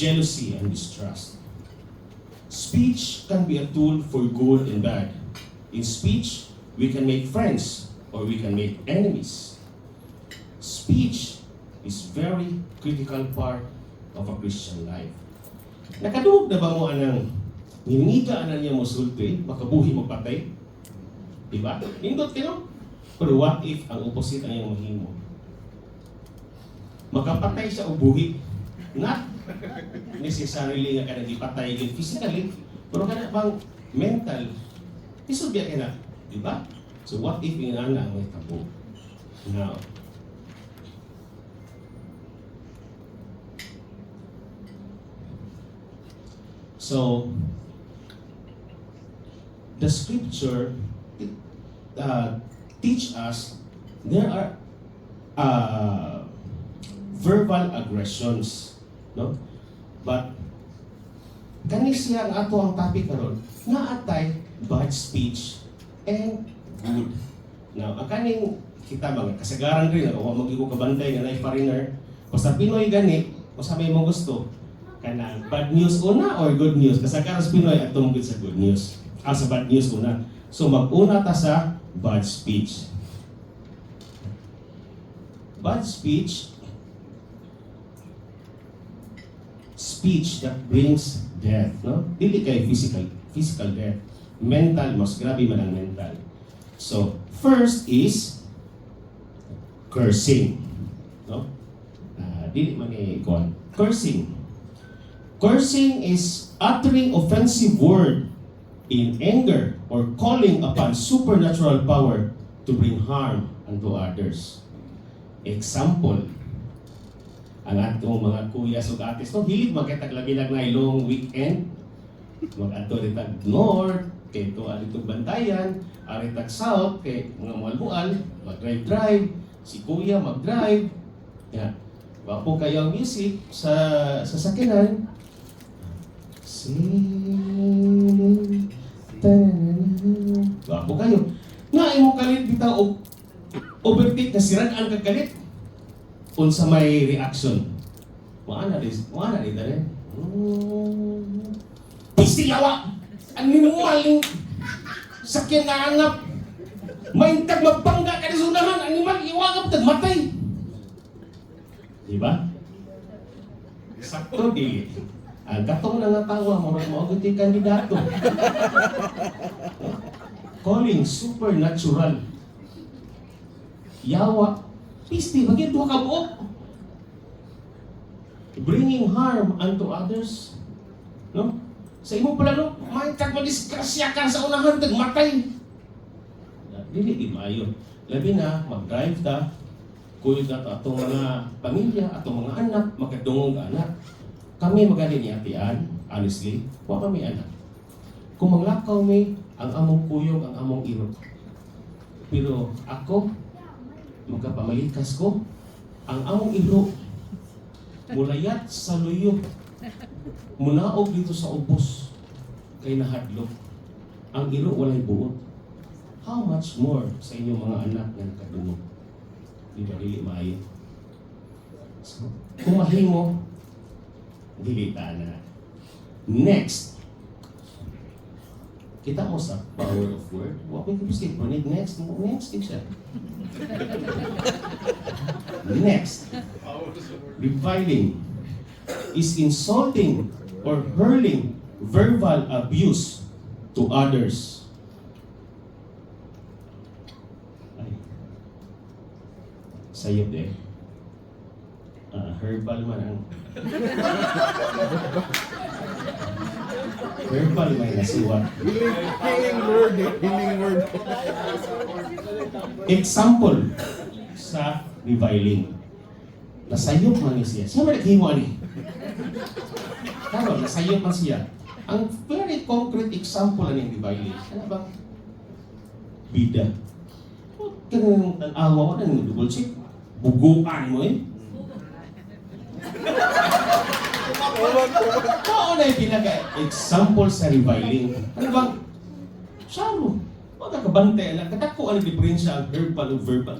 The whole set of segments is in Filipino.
jealousy and distrust. Speech can be a tool for good and bad. In speech, we can make friends or we can make enemies. Speech is very critical part of a Christian life. Nakadungog na ba mo anang hinita na niya mo sulti, makabuhi mo patay? Diba? Nindot kayo? Pero what if ang opposite ang iyang mahimo? Makapatay siya o buhi. Not necessarily nga ka nagipatay physically, pero kana bang mental, isulbiya ka na. Diba? So what if yung ana ang may tabo? Now, so, the scripture teach us there are verbal aggressions, no? But kani siya ang ato ang topic karon, nga atay bad speech and good. Now, ang kaning kita mga kasagaran rin, o magigo kabantay nga na foreigner, basta Pinoy gani, o sa may mo gusto, kanang bad news una or good news? Kasagaran sa Pinoy at tumugid sa good news. Sa bad news una. So mag-una ta sa bad speech. Bad speech, speech that brings death, no? Dili kay physical death. Mental, mas grabe man ang mental. So, first is cursing, no? Dili man i-kuan. Cursing. Cursing is uttering offensive word in anger or calling upon supernatural power to bring harm unto others. Example, ang atong mga kuya ug atis no hilig magkatag labi na long weekend mag-adto ritag north kay to alitog bantayan aritag south kay mga mual-mual mag-drive si kuya mag-drive ya wapo kayo ang music sa sakinan wapo kayo nga imo kalit bitaw og overtake na siraan ang kagalit unsa may reaction. Wala rin rin. Pisti yawa! Ang minuwaling sakyan na angap. Maintag magbangga ka na sunahan. Animal iwagap tagmatay. Diba? Sakto di. Ang katong nangatawa mo mauguti kandidato. Calling supernatural. Yawa. Pisti, bagay duha ka buok. Bringing harm unto others. No? Sa imo pala, no? May kag madiskrasya ka sa unahan, tagmatay. Dili, di maayo. Labi na, mag-drive ta, kuyod na atong mga pamilya, atong mga anak, magkadungog anak. Kami magaling yatian, honestly, wa kami anak. Kung maglakaw may, ang among kuyog, ang among iro. Pero ako, magkapamalikas ko, ang among iro, mulayat sa luyok, munaog dito sa ubos, kay nahadlok. Ang iro walay buot. How much more sa inyong mga anak na nakadungog? Di ba, dili maayo? So, kung mahimo, dili ta na. Next, kita mo sa power of word. Huwag mo kapuskin po. Next, siya. Next, reviling is insulting or hurling verbal abuse to others. Ay. Sayop eh. Herbal man ang verbal may nasuwat. Healing word. Example sa reviling. Nasayop man siya. Siya man naghiwa ni. Karon, nasayop man siya. Ang very concrete example ng reviling. Ano ba? Bida. Kanang awa ko na double check. Buguan mo eh. Oo na yung pinaka-example sa reviling. Ano bang? Saro. Huwag kakabantay lang. Katako ang diferensya ang verbal o verbal.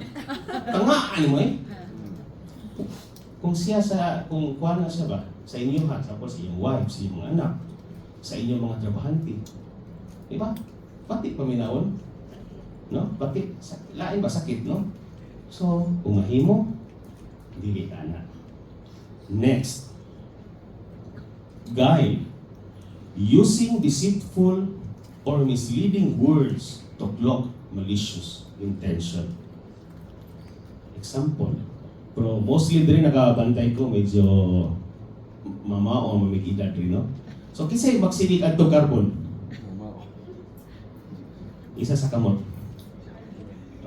Tangaan mo eh. Kung kuha na siya ba, sa inyo ha, tapos sa iyong wife, sa iyong mga anak, sa inyong mga trabahante. Diba? Pati paminawon. No? Pati, lain ba sakit, no? So, kung mahimo, dili ka na. Next. Guile. Using deceitful or misleading words to cloak malicious intention. Example. Pero mostly din nakabantay ko, medyo mama o mamigidad rin, no? So, kisay magsilig adto carbon. Isa sa kamot.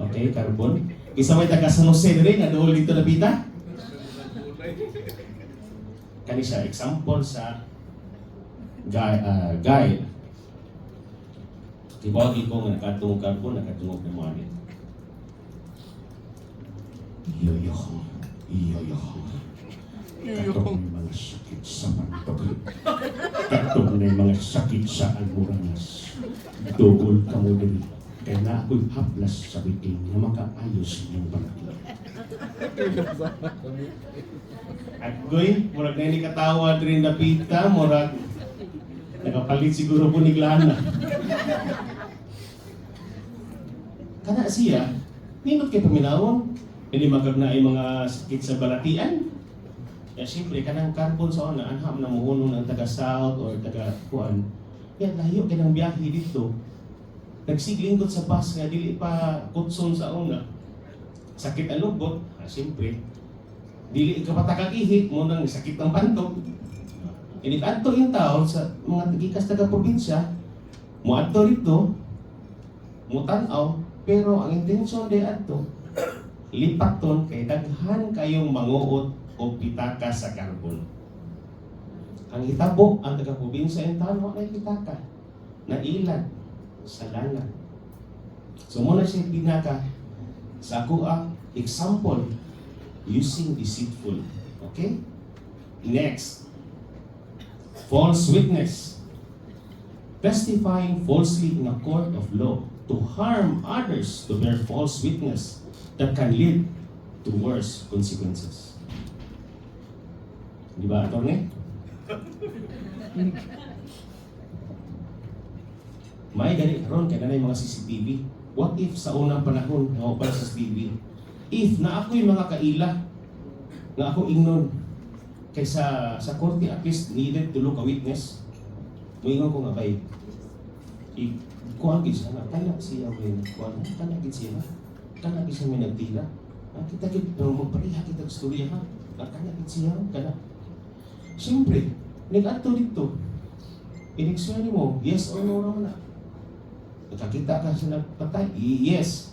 Okay, carbon. Isa may taga San Jose rin, na doon dito nabita. Kani siya, example sa guide. Tibagi ko nga nakatungog carbon, nakatungog na money. Iyoyohong. Katong mga sakit sa pantog. Katong na mga sakit sa almoranas. Dugol ka mo din. Kaya na ako'y haplas sa biting na makaayos ng balaki. At goy, murag na ini katawa rin na pita, murag nakapalit siguro po ni Glana. Kana siya, nindot kay paminawon, hindi magkag na ay mga sakit sa balatian. Kaya siyempre, kanang carbon sa una, anham na muhunong ng taga-south or taga-kuan. Kaya layo ka ng biyahe dito. Nagsiglingkot sa bus nga, dili pa kutson sa una. Sakit ang lubot, siyempre. Dili ka pa takag-ihit, mo nang sakit ang pantog. Inikadto yung tao sa mga tagikas taga-probinsya, mo adto rito, mo tanaw, pero ang intensyon de adto, lipaton kay daghan kayong manguot o pitaka sa carbon. Ang hitabo, ang taga-probinsya yung tao, na pitaka, na ilag, sa lana. So muna siya pinaka sa ako example using deceitful. Okay? Next. False witness. Testifying falsely in a court of law to harm others to bear false witness that can lead to worse consequences. Di ba, attorney? May ganit karon kaya na mga CCTV. What if sa unang panahon na para sa CCTV? If na ako'y mga kaila, na ako ingnon, kaysa sa korte at least needed to look a witness, muingon ko nga bay, kuhaan gid siya na, kaya siya may kuhaan, kaya gid siya may nagtila. Kita gid, magpariha kita istorya ha, kaya gid siya, kaya. Siyempre, nag-ato dito, in-explain mo, yes or no naman na. Nakakita ka sa nagpatay? Yes.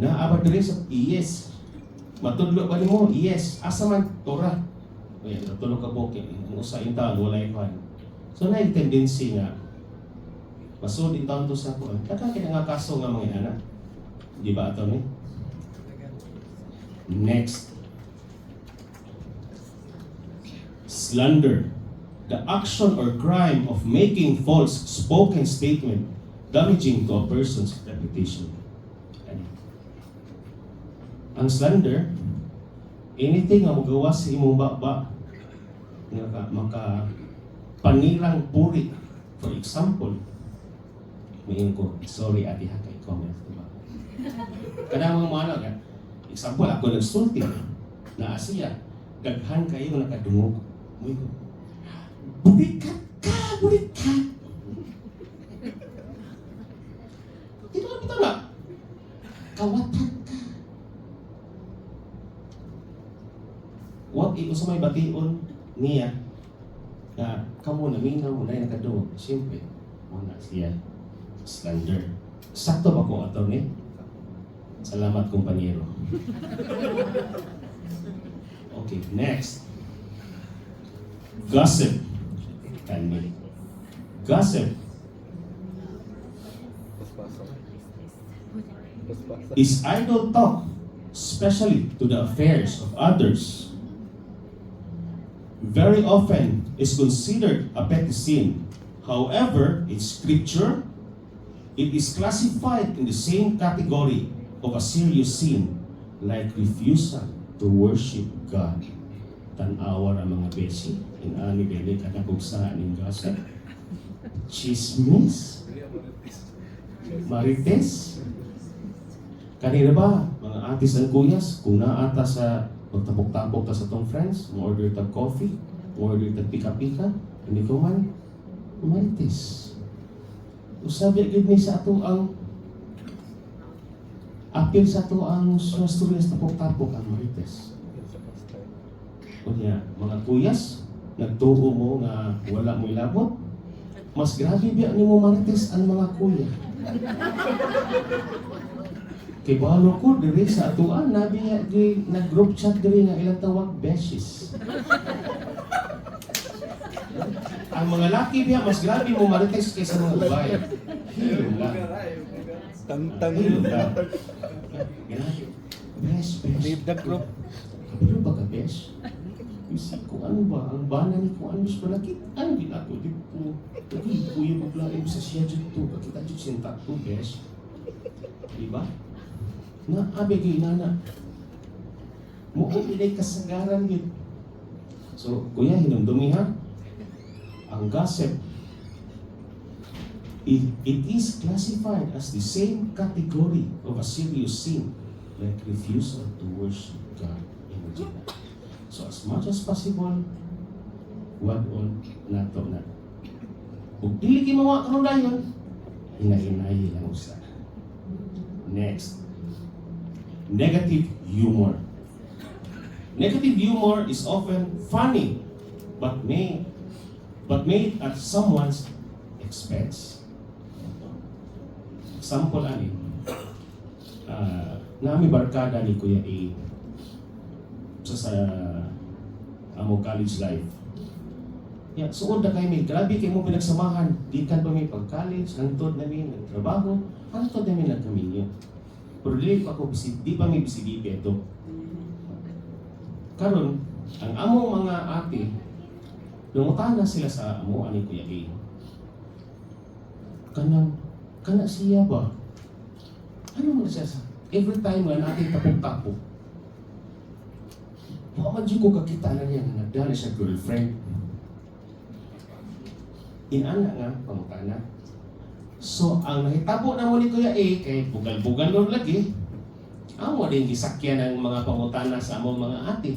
Naabad rin sa yes. Matudlo ba mo? Yes. Asa man? Tora. Ayan, natulog ka bukit. Ang usa yung taon, wala yung fan. So na yung tendency nga, masod yung taon to sa kuwan. Nakakita nga kaso nga mga anak. Di ba ito ni? Next. Slander. The action or crime of making false spoken statement damaging to a person's reputation. Ang slander, anything na magawa sa imong baba nga maka panirang puri. For example, main ko, sorry ati ha kay comment diba? Kadang mga anak, example ako nagsulti na Asia, gaghan kayo nakadungog. Burikat ka! Burikat! Dito lang kita ba? Kawatan ka. What if sa may bation niya na kamo na minaw mo na yung nakadungog? Siyempre, muna siya slander. Sakto ba ko ato ni? Salamat kumpanyero. Okay, next. Gossip. Gossip is idle talk, especially to the affairs of others. Very often is considered a petty sin. However, in Scripture, it is classified in the same category of a serious sin, like refusal to worship God. Tan-awar ang mga besi, inani dili ka na kung saan yung gossip. Chismis, marites. Kanina ba, mga atis and kuyas, kung naata sa pagtapok-tapok ta sa tong friends, mo-order tag coffee, mo-order tag pika-pika, hindi ko man, marites. Usabi agad ni sa ato ang apil sa ato ang storya sa tapok-tapok ang marites. Kunya, mga kuyas, nagtuo mo nga wala mo ilabot, mas grabe biya ni mo marites ang mga kuya. Kay balo ko, diri sa atuan, nabi nga nag-group chat diri nga ilang tawag, beshes. Ang mga laki biya, mas grabe mo marites kaysa mga babae. Hilong lang. Tantang. Hilong lang. Besh. Leave the group. Kapilo ba ka, besh? Isip ko, ano ba? Ang bana ni kung ano mas malaki. Ano ginagawa dito? Lagi, kuya maglaim sa siya dito. Kakita dito sinta to, besh. Diba? Na abi kay nana. Mo ilay kasagaran yun. So, kuya, hinumdumi ha. Ang gossip, it is classified as the same category of a serious sin, like refusal to worship God in the Jannah. So, as much as possible, wag on nato na. Kung dili kimawa karon dayon, hinahinay lang usa. Next, negative humor. Negative humor is often funny, but made at someone's expense. Example ani, nami barkada ni Kuya A sa amo college life. Yeah, suod na kayo may grabe kayo mo pinagsamahan. Di kan pa may pag-college, hantod namin, nagtrabaho, hantod namin nagkaminyo. Pero di pa ako di pa may bisigi ito. Karon, ang among mga ate, nungutana sila sa amo ani Kuya A. Kana siya ba? Ano mo siya sa? Every time nga natin tapok-tapok, mamadyo ko kakita na niya na nagdala siya girlfriend. Inana nga, pangutana. So, ang nahitabo na mo ni Kuya A, kay bugal-bugal nun lagi, amo din gisakyan ng mga pangutana sa among mga ate.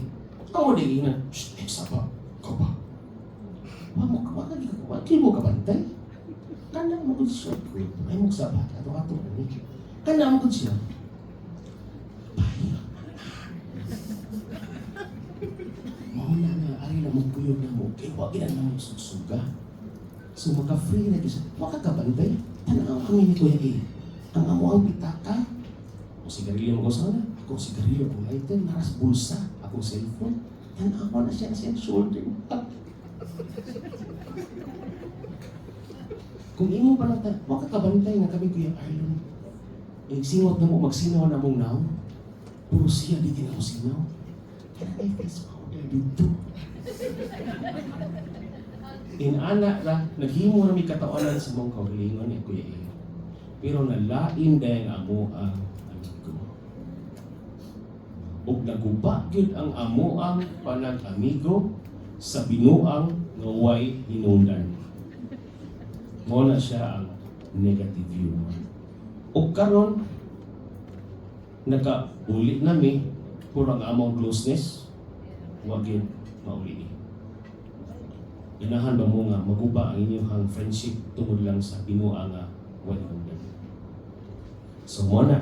Amo din ina, shh, eksa ba? Ka ba? Wag mo kabantay. Kana mo ko siya. Ay mo sabat, ato-ato na ni. Kana mo ko siya. Mauna nga, ari na magkuyog na mo, kaya wag na mo susuga. So maka-free na siya. Wag ka kabantay. Tanaw kami ni Kuya A. Ang amo ang pitaka. Kung sigarilyo mo ko sana, ako sigarilyo kung lighter, naras bulsa, ako cellphone. Tanaw na siya shoulder. Kung imo pa lang, wag ka kabantay nga kami Kuya Arlon. Singot na mo, magsinaw na mong now. Puro siya, di na mo sinaw. Kaya may face powder dito. Inana ra, naghimo na may katawanan sa mong kaugalingon ni Kuya A. Pero nalain dahil amo ang amigo. Ug naguba gyud ang amo ang panag-amigo sa binuang nga way hinungdan. Mo na siya ang negative humor. O karon naka-uli nami puro ang among closeness, wag yun mauli. Inahan ba mo nga maguba ang inyong friendship tungod lang sa binuang nga way hinungdan. So mo na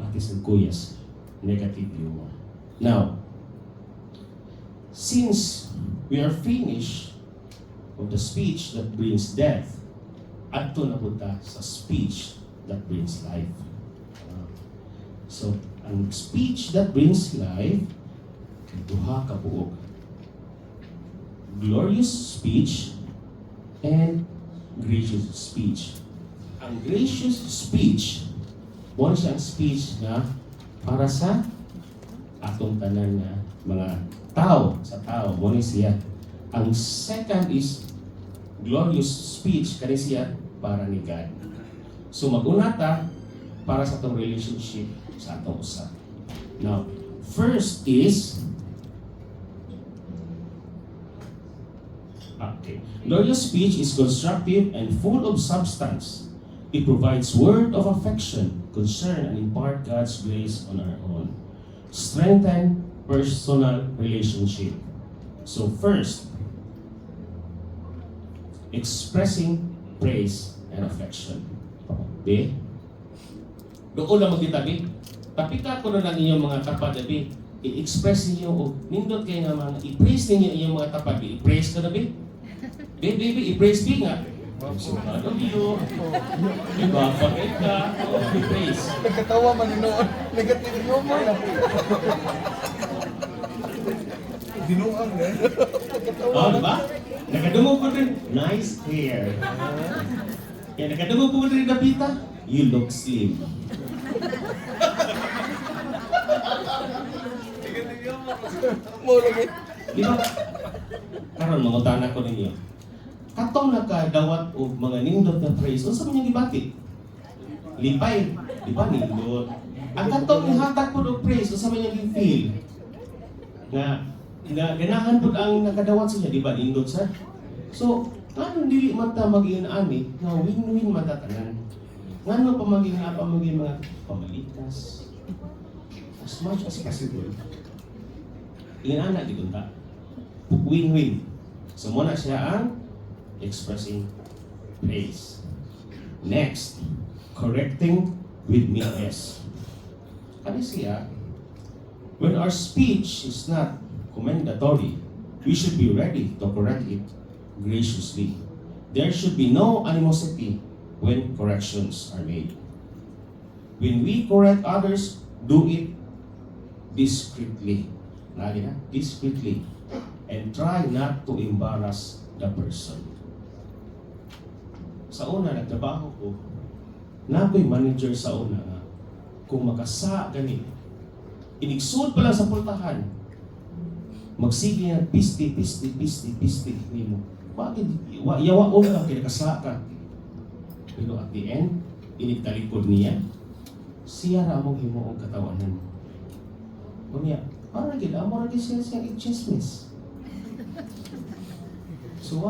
atis and kuyas, negative humor. Now, since we are finished of the speech that brings death, adto na punta sa speech that brings life. So, ang speech that brings life, duha ka buok. Glorious speech and gracious speech. Ang gracious speech, mo siyang speech na para sa atong tanan nga mga tao, sa tao, mo siya. Ang second is glorious speech, kani siya para ni God. So mag-una ta para sa atong relationship sa atong usa. Now, First is, okay, loyal speech is constructive and full of substance. It provides word of affection, concern, and impart God's grace on our own. Strengthen personal relationship. So first, expressing praise and affection. Be? Doon lang magkitabi. Tapika ko na lang inyong mga tapat, be. I-express ninyo o nindot kayo nga mga i-praise ninyo inyong mga tapat. I-praise ka na, be. Be, i-praise be nga. So, ano niyo? Diba? Pagkait ka, i-praise. Nagkatawa man noon. Negative humor na. Dinuang eh. Oh, diba? Nakadungog ko rin, nice hair. Kaya nakadungog ko rin, Napita, you look slim. Mula eh. Di ba? Karon mangutana ko ninyo. Katong nakadawat o mga nindot na praise, unsa man yung gibati? Lipay, di ba nindot? Ang katong ihatag po og praise, unsa man yung feel? Nga ganahan po ang nakadawat sa niya, di ba nindot sa? So, ngano dili man ta maging ani, nga win-win man ta tanan. Ngano pa maging mga pamalikas? As much as possible. Inana di kunta. Win-win. So muna siya ang expressing praise. Next, correcting with meekness. Ano siya? When our speech is not commendatory, we should be ready to correct it graciously. There should be no animosity when corrections are made. When we correct others, do it discreetly. Lagi na, discreetly. And try not to embarrass the person. Sa una, nagtrabaho ko, na ako'y manager sa una nga, kung makasa gani, inigsud pa lang sa pultahan, magsige nga, pisti, nimo. Bakit? Yawa o lang, kinakasa ka. Pero at the end, initalikod niya, siya ra mong himuong katawanan. Kunya, para gid amo ra gid siya siyang i-chismis. So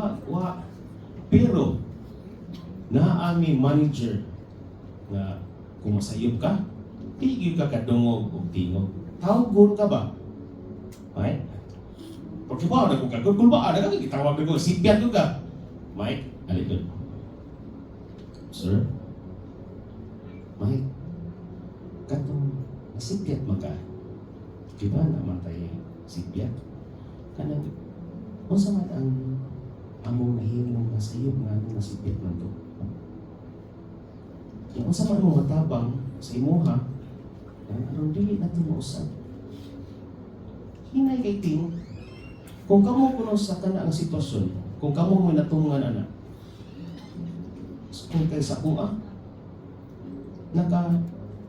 pero naami manager na kung masayop ka, tigil ka kadungog o tingog. Tawgon ka ba? Right? Porque ba na kung kagod ba ada ka gitawag ko sipian ka. Mike, alikod. Sir? Mike, katong nasipyat maka. Diba namatay sipyat? Kanang, unsa man ang among nahimong nasayop nga nung nasipyat man to? Yung unsa man mo matabang sa imuha, aron dili na ito mausap. Hinay kay Ting, kung kamo kuno sa kana ang sitwasyon, kung kamo mo natungan ana, kung kay sa kuha,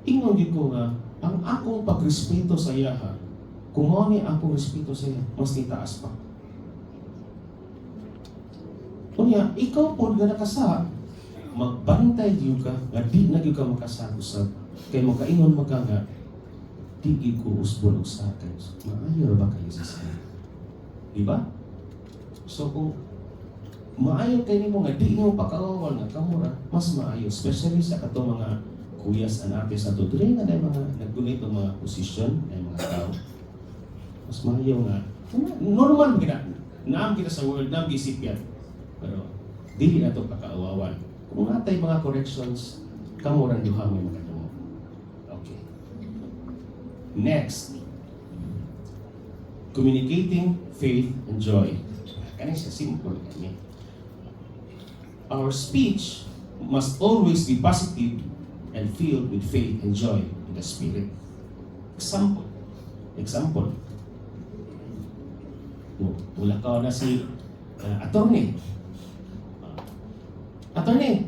ingon gyud ko nga ang akong pagrespeto sa iya ha, kung mo ni akong respeto sa iya, mas nitaas pa. Kunya, ikaw po nga nakasa, magbantay gyud ka, nga di na gyud ka makasag-usab, kay makaingon maka nga, di gyud ko usbon og sakay. Maayo ra ba kayo sa saya? Diba? So kung maayo kayo nimo nga di nimo pakawawan nga kamura, mas maayo, especially sa katong mga kuyas and ate sa to, dili na mga naggunit ng mga posisyon ng mga tao. Mas maayo nga, normal kita, naam kita sa world, naam gisipyan. Pero, dili na ito pakaawawan. Kung natay mga corrections, kamuran duha may makadamo. Okay. Next, communicating faith and joy. Kani siya simple kani. Our speech must always be positive and filled with faith and joy in the Spirit. Example. Wala ka na si attorney. Attorney,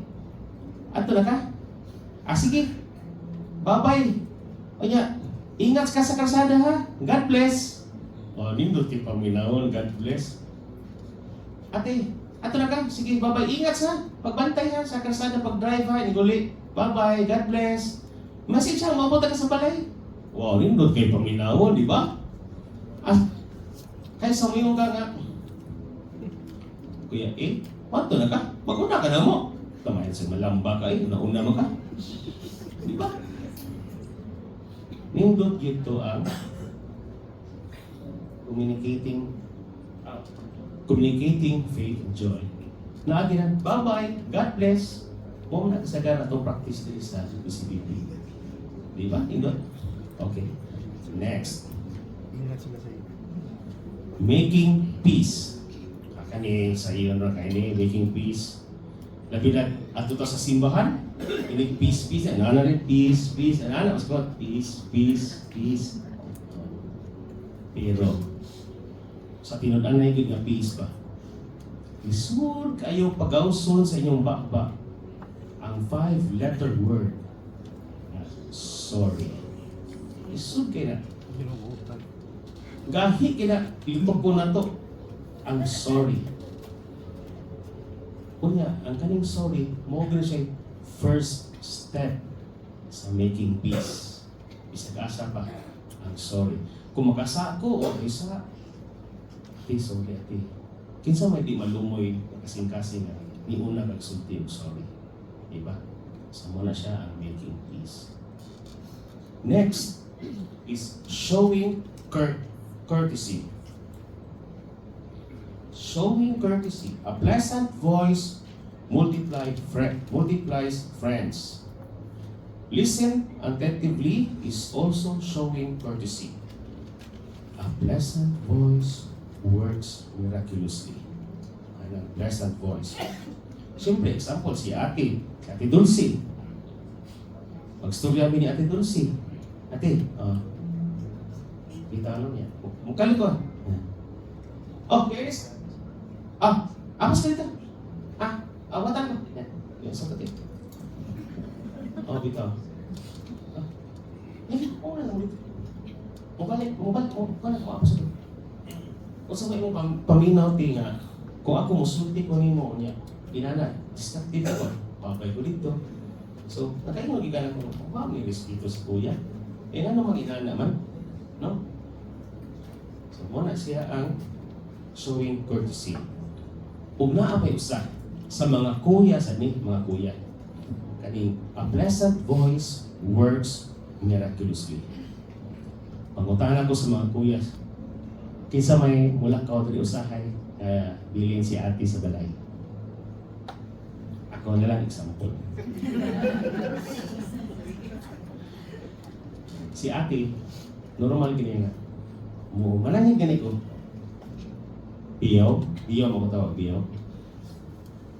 ato na ka? Sige. Bye-bye. O niya, ingat ka sa kalsada ha. God bless. Nindot ti paminawon, God bless. Ate, ato na ka? Sige, bye-bye. Ingat sa. Pagbantay ha sa kalsada, pag-drive ha, iniguli. Bye-bye, God bless. Message ha, mabuta ka sa balay. Wow, nindot kay paminaw, di ba? Kaya sa mo ka nga, Kuya, pato na ka? Mag-una ka na mo. Tamayan sa malamba ka una mo ka. Di ba? Nindot ito ang communicating faith and joy. Naagi na, bye-bye, God bless. Huwag mo na kasagan na itong practice din sa UCBP. Di ba? Nindot? Okay. Next. Making peace. Kani sa iyo na kaini making peace. Labi na ato to sa simbahan. Ini peace. Ano na rin peace. Ano mas ko peace. Pero sa tinud-an na yung nga peace pa. Isud kayo pagawson sa inyong bakba ang 5-letter word. Sorry. Isud kayo na. Gahi kina ilipag ko na to ang sorry. Kunya, ang kaning sorry, mo gina siya first step sa making peace. Isa-asa pa ang sorry. Kung makasa ko o isa, ati sorry ati. Kinsa may di malumoy kasing-kasing na ni una kagsulti og sorry. Diba? So muna siya ang making peace. Next is showing courtesy. Showing courtesy. A pleasant voice multiplies friends. Listen attentively is also showing courtesy. A pleasant voice works miraculously. Ano, pleasant voice. Siyempre, example, si Ate Dulce. Magstorya ni Ate Dulce. Ate, kita ano niya. Mukali ko. Oh, Iris. Apas ka dito. Awatan ko. Yan, sa kati. Bitaw. Yan, na lang dito. Mukali ko apas ko. Kung sa may mong paminaw, nga, kung ako musulti ko nimo niya, inana, distracted ako. Babay ko dito. So, nakaingon igana ko, may respeto sa kuya. Ano mag-inana man? No? So, muna siya ang showing courtesy. Ug naa may usa sa mga kuya sa mga kuya. Kani a pleasant voice works miraculously. Pangutana ko sa mga kuya, kinsa may mulakaw diri usahay bilin si Ate sa balay. Ako na lang example. Si Ate, normal gini nga. Manangin gani ko. Biyaw mo ko tawag, biyaw.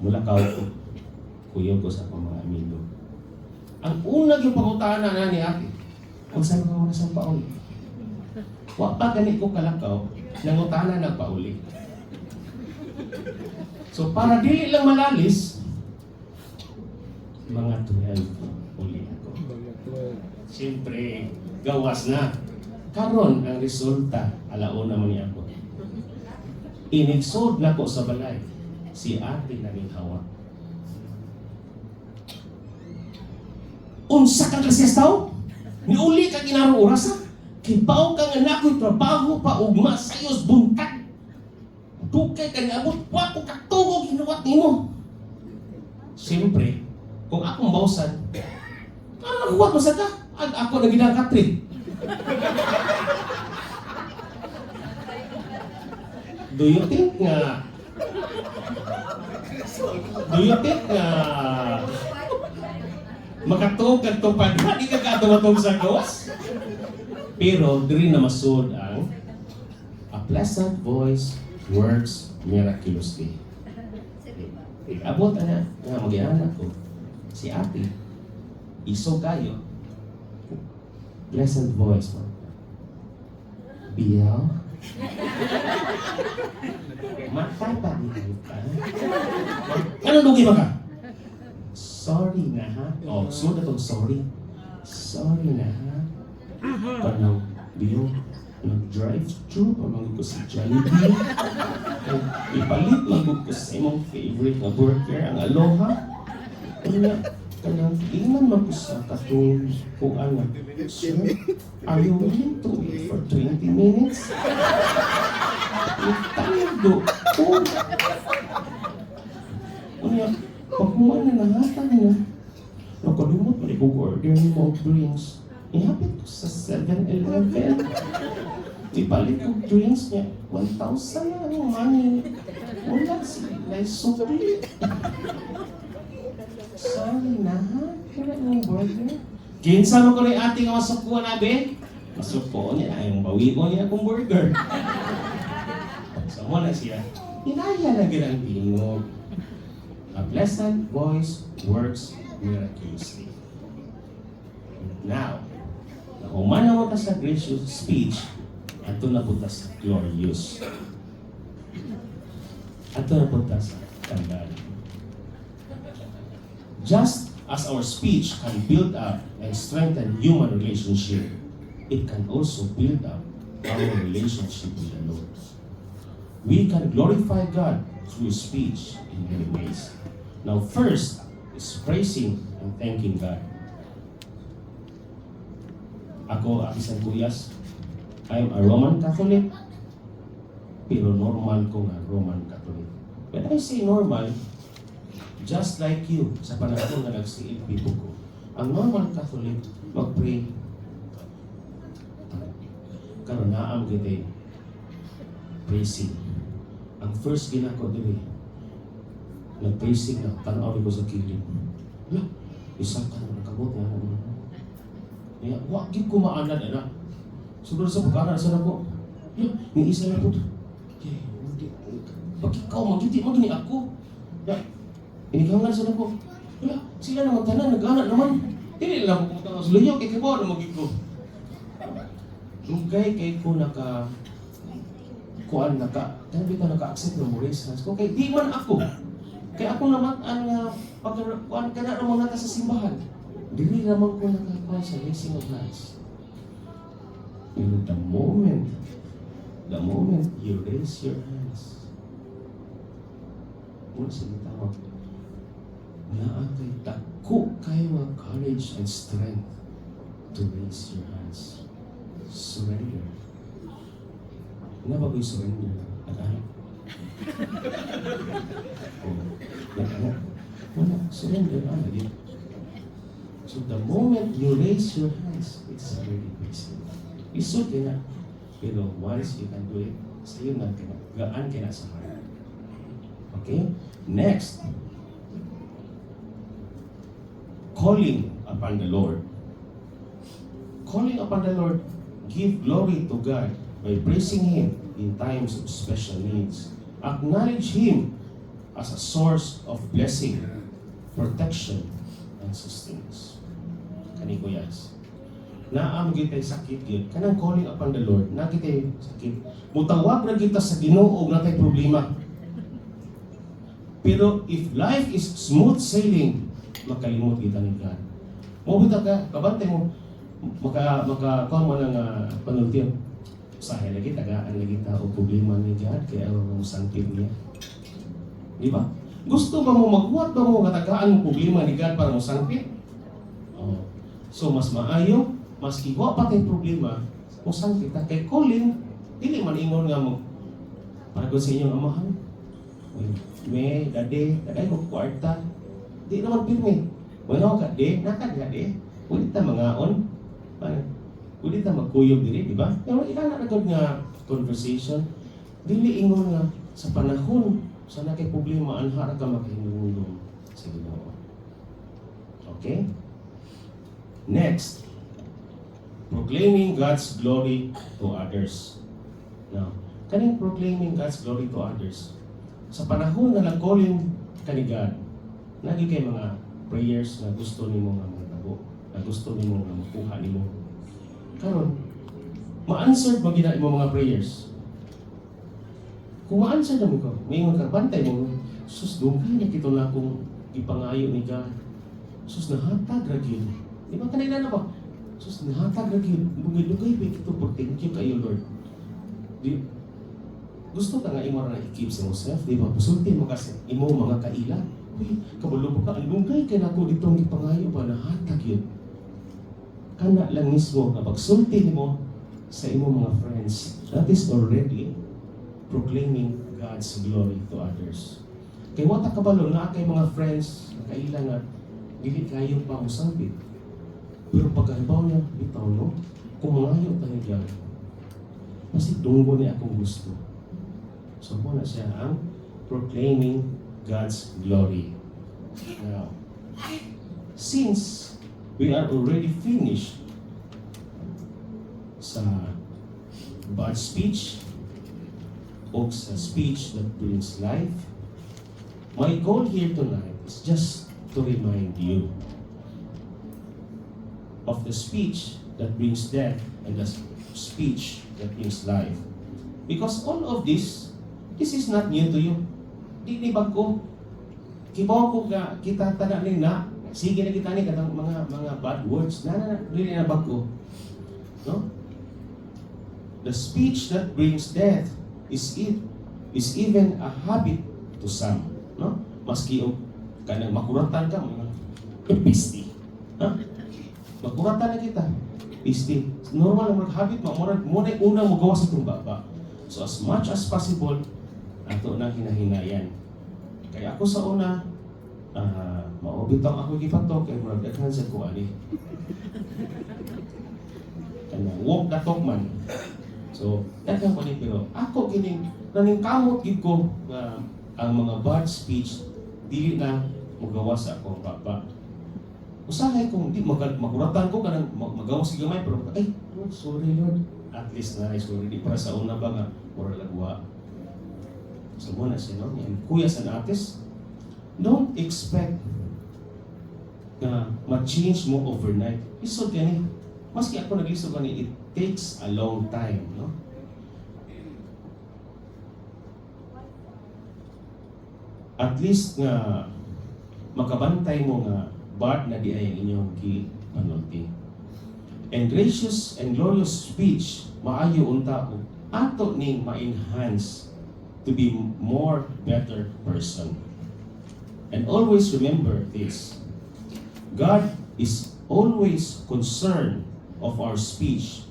Mulakaw ko. Kuyaw ko sa mga amigo. Ang unang yung pangutana na ni Ate, kung saan ka muna sa pauli. Wa pa gani ko kalakaw, nangutana nagpauli. So para dili lang malalis, mga 12 uli ako. Siyempre, gawas na. Karon ang resulta, alauna man niya ako. Inigsod na ko sa balay, si Ate naging hawak. Unsa kang kasyastaw? Niuli ka ginarong oras ha? Kibaw ka nga na ako'y trabaho pa ugma sayos buntag. Dukay ka niabot, wa ko katugog hinuwat nimo. Siyempre, kung akong bawsan, nakuha mo sa ka? Ako na ginakatri. Do you think nga makatuog kag tupad na di ka katumatog sa gawas? Pero diri na masud ang a pleasant voice works miraculously. Abot na nga mag-ianak ko si Ate iso kayo pleasant voice mo. Biyaw. Matapaliw ka. Ano lugi ba ka? Sorry na ha. Sunod na itong sorry. Sorry na ha. Parang biyaw. Nag-drive-thru pa magod ko sa Jollibee. Ipalit magod ko sa imong favorite na burger, ang Aloha. Ano nga? Kanang ingan man ko sa katong kuan nga, "Sir, are you willing to wait for 20 minutes?" Tayo ko. Unya, pagkuman na nangatan niya, nakalimot mo i-order ni mo drinks. Ihapit ko sa 7-Eleven. Ipalit ko drinks niya. 1,000 na ang money. Wala sila sukli. Sorry na ha. Kaya ng burger. Kinsa mo ko rin ate nga masukuan na be? Masukuan niya. Ayong bawi mo niya akong burger. Sama na siya. Inaya na ginang tingog. A pleasant voice works miraculously. Now, nahuman na mo ta sa gracious speech, ato na po ta sa glorious. Ato na po ta sa kandal. Just as our speech can build up and strengthen human relationship, it can also build up our relationship with the Lord. We can glorify God through speech in many ways. Now, first is praising and thanking God. Ako, Apisan Cuyas, I'm a Roman Catholic, pero normal ko nga Roman Catholic. When I say normal, just like you, sa panahon na nagsiil people ko, ang normal Catholic, mag-pray. Karon naam kita praising. Ang first ginako dili, nag-praising na, tanaw ko sa kilid. Wala, isang ka na nakabot na. Kaya, wag ko maanad na. Sobrang sa pagkanan sa nako. Wala, may isa na po. Pag ikaw, magiti mo gini ako. Wala, inigangan sa nako. Wala, sila naman tanan, nag-anak naman. Dili lang ko pumunta sa luyo, kaya kibaw na magig ko. Lugay kay ko kuan tabi ka naka-accept ng response ko kay di man ako. Kaya ako naman ang kuan kana naman nata sa simbahan. Dili naman ko nakakuan sa raising of hands. In the moment you raise your hands, mo sinitawag na atay dako kayo nga courage and strength to raise your hands. Surrender. Ano ba yung surrender? Nag-anak? Nag-anak? Wala. Surrender. Lagi. So the moment you raise your hands, it's very basic. Isod ka na. Pero once you can do it, sa'yo na ka na. Gaan ka na sa heart. Okay? Next. Calling upon the Lord. Calling upon the Lord, give glory to God by praising Him in times of special needs. Acknowledge Him as a source of blessing, protection, and sustenance. Kani ko yas. Naam kita'y sakit yun. Kanang calling upon the Lord, na kita'y sakit. Mutawag na kita sa Ginoo na tayo problema. Pero if life is smooth sailing, makalimot kita ni God. Mabita ka, kabante mo, kuha mo ng panultiyo. Usahay lagi, tagaan lagi tao problema ni God, kaya ang sangkip niya. Di ba? Gusto ba mo maghuwat ba mo katagaan mo problema ni God para mo sangkip? Oh. So mas maayo, mas kiwa pa kay problema, mo sangkip ka kay calling, dili man ingon nga mo, para ko sa inyong amahan. May, dade ko kwarta. Di naman pirmi. Bueno, kade, nakagade. Ulit ta mangaon. Ulit ta magkuyog diri, di ba? Pero ika na nagod nga conversation. Dili ingon nga sa panahon sa nakay problema anha ka makahinulong sa Ginoo. Okay? Next, proclaiming God's glory to others. Now, kaning proclaiming God's glory to others. Sa panahon na nag-calling ka ni God, nagi kay mga prayers na gusto nimo nga matabo, na gusto nimo nga makuha nimo. Karon, ma-answer ba gina imo mga prayers? Kung ma-answer na mo ko, may mga bantay mo, sus, dugay na kito na akong ipangayo ni God. Sus, nahatag ragil. Di ba kanina na ba? Sus, nahatag ragil. Dugay-dugay pa kito por thank you kayo, Lord. Di, gusto ka nga imo na i-keep sa yourself, di ba? Pusulti mo kasi imo mga kaila. Uy, kabalo pa ka, alugay kay nako ditong gipangayo ba nahatag yun. Kana lang mismo nga pagsulti nimo sa imong mga friends, that is already proclaiming God's glory to others. Kay wata kabalo na kay mga friends na kailang nga dili kayo pa usabit. Pero pagkaibaw niya, bitaw no, kung mangayo tayo dyan, mas itunggo niya akong gusto. So muna siya ang proclaiming God's glory. Now, since we are already finished sa bad speech o sa speech that brings life, my goal here tonight is just to remind you of the speech that brings death and the speech that brings life. Because all of this is not new to you. Di ba ko? Kibaw ko ka, kita taga ni na, sige na kita ni katang mga bad words. Dili na ba ko? No? The speech that brings death is even a habit to some. No? Maski yung kanang makuratan ka, mga pisti. Ha? Makuratan na kita. Pisti. Normal ang habit mo. Muna yung unang magawa sa itong baba. So as much as possible, ato na hinahinayan. Kaya ako sa una, maubitang ako gipatok, kaya maragdagan sa kuwali. Kaya walk the talk man. So, dagang ko ni, pero ako gining, naningkamot gid ko ang mga bad speech, dili na magawa sa akong baba. Usahay kung di maguratan ko kanang magawa sa gamay, pero ay, Lord, sorry Lord. At least na sorry, di para sa una ba nga, mura lagwa. So muna siya, no? Yan, kuya sa natis, don't expect na ma-change mo overnight. Isod gani. Maski ako nag-isod gani, it takes a long time, no? At least nga makabantay mo nga bad na di ay ang inyong panulti. And gracious and glorious speech maayo unta ato ning ma-enhance to be more better person. And always remember this. God is always concerned of our speech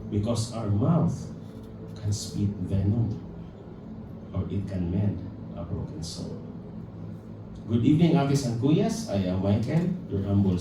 because our mouth can spit venom or it can mend a broken soul. Good evening, Atis and Kuyas. I am Michael, your humble